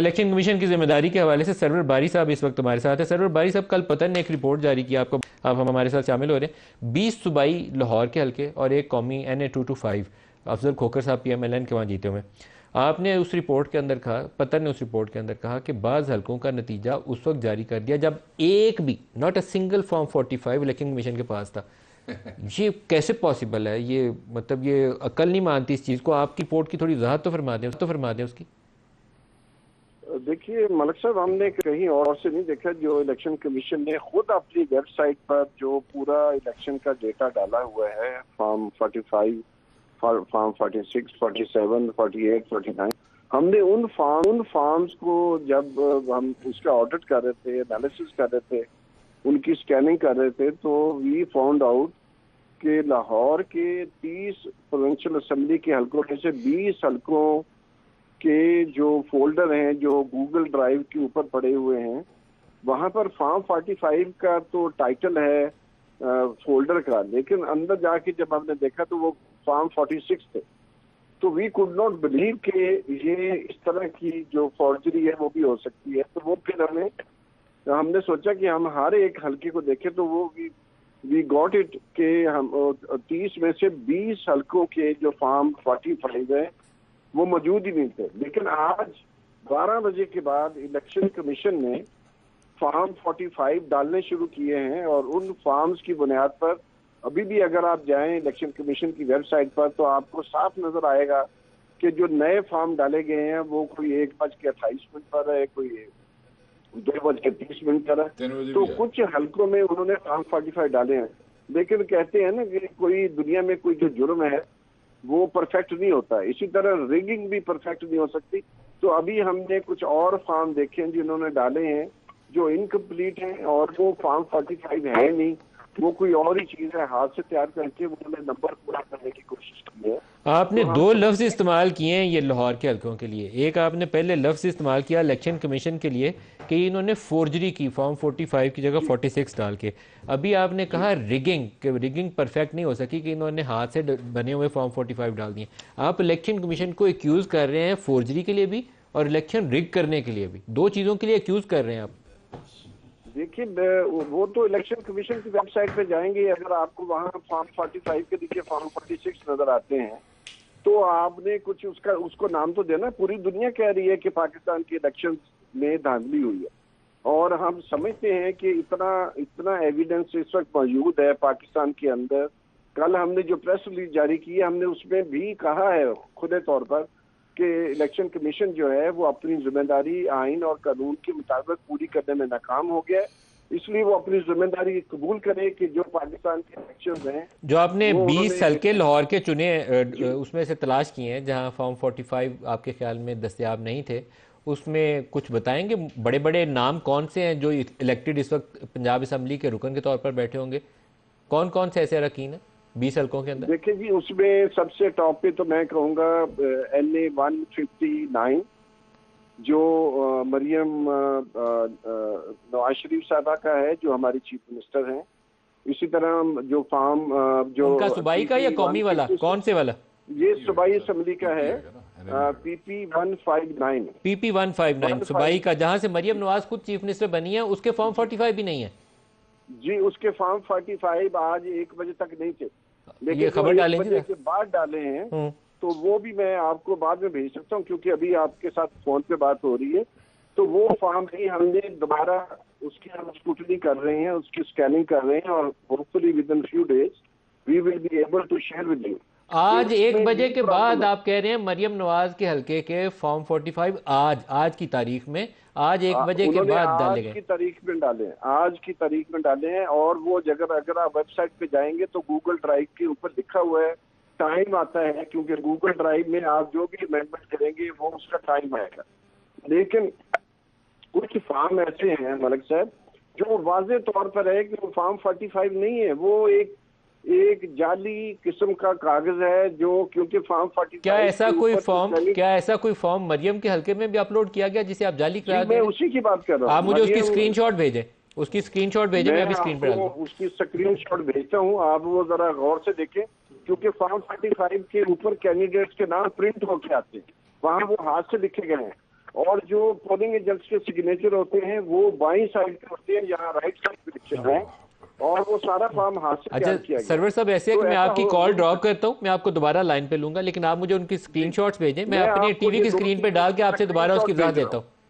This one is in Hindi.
इलेक्शन कमीशन की जिम्मेदारी के हवाले से सरवर बारी साहब इस वक्त हमारे साथ है। सरवर बारी साहब, कल पतन ने एक रिपोर्ट जारी की, आपको आप हम हमारे साथ शामिल हो रहे हैं। 20 सूबाई लाहौर के हल्के और एक कौमी NA 225 अफजल खोखर साहब PMLN के वहाँ जीते हुए। आपने उस रिपोर्ट के अंदर कहा, पतन ने उस रिपोर्ट के अंदर कहा कि बाज़ हल्कों का नतीजा उस वक्त जारी कर दिया जब एक भी not a single form 45 election commission के पास था। ये कैसे पॉसिबल है? ये मतलब ये अकल नहीं मानती इस चीज़ को। आपकी रिपोर्ट की थोड़ी वजाहत तो फरमा दें उसकी। देखिए मलिक साहब, हमने कहीं और से नहीं देखा। जो इलेक्शन कमीशन ने खुद अपनी वेबसाइट पर जो पूरा इलेक्शन का डेटा डाला हुआ है, फॉर्म 45, फॉर्म 46, 47, 48, 49, हमने उन फॉर्म्स को जब हम उसका ऑडिट कर रहे थे, एनालिसिस कर रहे थे, उनकी स्कैनिंग कर रहे थे, तो वी फाउंड आउट कि लाहौर के 30 प्रोविंशियल असेंबली के हल्कों में से 20 हल्कों के जो फोल्डर हैं जो गूगल ड्राइव के ऊपर पड़े हुए हैं, वहां पर फॉर्म 45 का तो टाइटल है फोल्डर का, लेकिन अंदर जाके जब हमने देखा तो वो फॉर्म 46 थे। तो वी कुड नॉट बिलीव कि ये इस तरह की जो फॉर्जरी है वो भी हो सकती है। तो वो फिर हमने सोचा कि हम हर एक हल्के को देखें, तो वो वी गॉट इट के हम 30 में से 20 हल्कों के जो फॉर्म 45 है वो मौजूद ही नहीं थे। लेकिन आज 12 बजे के बाद इलेक्शन कमीशन ने फॉर्म 45 डालने शुरू किए हैं, और उन फॉर्म्स की बुनियाद पर अभी भी अगर आप जाएं इलेक्शन कमीशन की वेबसाइट पर तो आपको साफ नजर आएगा कि जो नए फॉर्म डाले गए हैं वो कोई 1:28 पर है, कोई 2:30 पर है। तो कुछ हल्कों में उन्होंने फॉर्म 45 डाले हैं, लेकिन कहते हैं ना कि कोई दुनिया में कोई जो जुर्म है वो परफेक्ट नहीं होता, इसी तरह रिगिंग भी परफेक्ट नहीं हो सकती। तो अभी हमने कुछ और फॉर्म देखे हैं जिन्होंने डाले हैं जो इनकम्प्लीट हैं, और वो फॉर्म 45 है नहीं, वो कोई और ही चीज है, हाथ से तैयार करके उन्होंने नंबर पूरा करने की कोशिश की है। आपने तो दो लफ्ज़ इस्तेमाल किए हैं ये लाहौर के हल्कों के लिए। एक आपने पहले लफ्ज़ इस्तेमाल किया इलेक्शन कमीशन के लिए कि इन्होंने फोर्जरी की फॉर्म 45 की जगह 46 डाल के। अभी आपने कहा रिगिंग, कि रिगिंग परफेक्ट नहीं हो सकी कि इन्होंने हाथ से बने हुए फॉर्म 45 डाल दिए। आप इलेक्शन कमीशन को एक्यूज़ कर रहे हैं फोर्जरी के लिए भी और इलेक्शन रिग करने के लिए भी, दो चीज़ों के लिए एक्यूज़ कर रहे हैं आप। देखिए, वो तो इलेक्शन कमीशन की वेबसाइट पे जाएंगे, अगर आपको वहाँ फॉर्म 45 के नीचे फॉर्म 46 नजर आते हैं तो आपने कुछ उसको नाम तो देना। पूरी दुनिया कह रही है कि पाकिस्तान के इलेक्शन में धांधली हुई है, और हम समझते हैं कि इतना एविडेंस इस वक्त मौजूद है पाकिस्तान के अंदर। कल हमने जो प्रेस रिलीज जारी की है, हमने उसमें भी कहा है खुले तौर पर कि इलेक्शन कमीशन जो है वो अपनी जिम्मेदारी आइन और कानून के मुताबिक पूरी करने में नाकाम हो गया है, इसलिए वो अपनी जिम्मेदारी कबूल करे कि जो पाकिस्तान के इलेक्शन हैं जो आपने वो 20 उन्होंने। हल्के लाहौर के चुने, उसमें से तलाश किए हैं जहां फॉर्म 45 आपके ख्याल में दस्तयाब नहीं थे, उसमें कुछ बताएंगे? बड़े बड़े नाम कौन से हैं जो इलेक्टेड इस वक्त पंजाब असम्बली के रुकन के तौर पर बैठे होंगे? कौन कौन से ऐसे अरकान हैं 20 हल्कों के अंदर? देखिए जी, उसमें सबसे टॉप पे तो मैं कहूँगा NA 159 जो मरियम नवाज शरीफ साहबा का है, जो हमारी चीफ मिनिस्टर हैं। इसी तरह जो फॉर्म जो उनका सूबाई का या कौमी वाला, कौन से वाला? ये सूबाई असम्बली का है, PP 159। PP 159 सूबाई का, जहां से मरियम नवाज खुद चीफ मिनिस्टर बनी है, उसके फॉर्म 45 भी नहीं है जी। उसके फॉर्म 45 आज 1 बजे तक नहीं थे, लेकिन ये खबर डालें 1 बजे के बाद डाले हैं, तो वो भी मैं आपको बाद में भेज सकता हूँ, क्योंकि अभी आपके साथ फोन पे बात हो रही है। तो वो फॉर्म भी हमने दोबारा उसकी हम स्क्रूटनी कर रहे हैं, उसकी स्कैनिंग कर रहे हैं, और hopefully within few days we will be able to share with you. आज 1 बजे के बाद आप कह रहे हैं मरियम नवाज के हल्के के फॉर्म 45 आज की तारीख में, आज 1 बजे के बाद डाले गए? आज की तारीख में डाले हैं, आज की तारीख में डाले हैं। और वो जगह अगर आप वेबसाइट पे जाएंगे तो गूगल ड्राइव के ऊपर लिखा हुआ है, टाइम आता है, क्योंकि गूगल ड्राइव में आप जो भी अमेंडमेंट करेंगे वो उसका टाइम आएगा। लेकिन कुछ फॉर्म ऐसे हैं मलिक साहब जो वाजे तौर पर है कि वो फॉर्म 45 नहीं है, वो एक जाली किस्म का कागज है, जो क्योंकि फॉर्म 45 क्या ऐसा कोई फॉर्म मरियम के हल्के में भी अपलोड किया गया जिसे आप जाली करा मैं उसी की बात कर रहा हूँ। आप मुझे उसकी स्क्रीनशॉट भेजें, मैं अभी स्क्रीन पर उसकी स्क्रीनशॉट भेजता हूँ, आप वो जरा गौर से देखें, क्योंकि फॉर्म 45 के ऊपर कैंडिडेट्स के नाम प्रिंट होके आते हैं, वहाँ वो हाथ से लिखे गए हैं। और जो पोलिंग एजेंट्स के सिग्नेचर होते हैं वो बाईं साइड पे होते हैं, यहाँ राइट साइड पे लिखे हैं, और वो सारा फॉर्म हाथ से तैयार किया गया। सर्वर साहब ऐसे है तो कि मैं ऐसा आपकी कॉल ड्रॉप करता हूँ, मैं आपको दोबारा लाइन पे लूंगा, लेकिन आप मुझे उनकी स्क्रीनशॉट्स भेजें, मैं अपनी आपको टीवी ये की दो स्क्रीन पे तीन डाल के आपसे दोबारा उसकी स्क्रीनशॉट वजाहत भेज देता हूँ।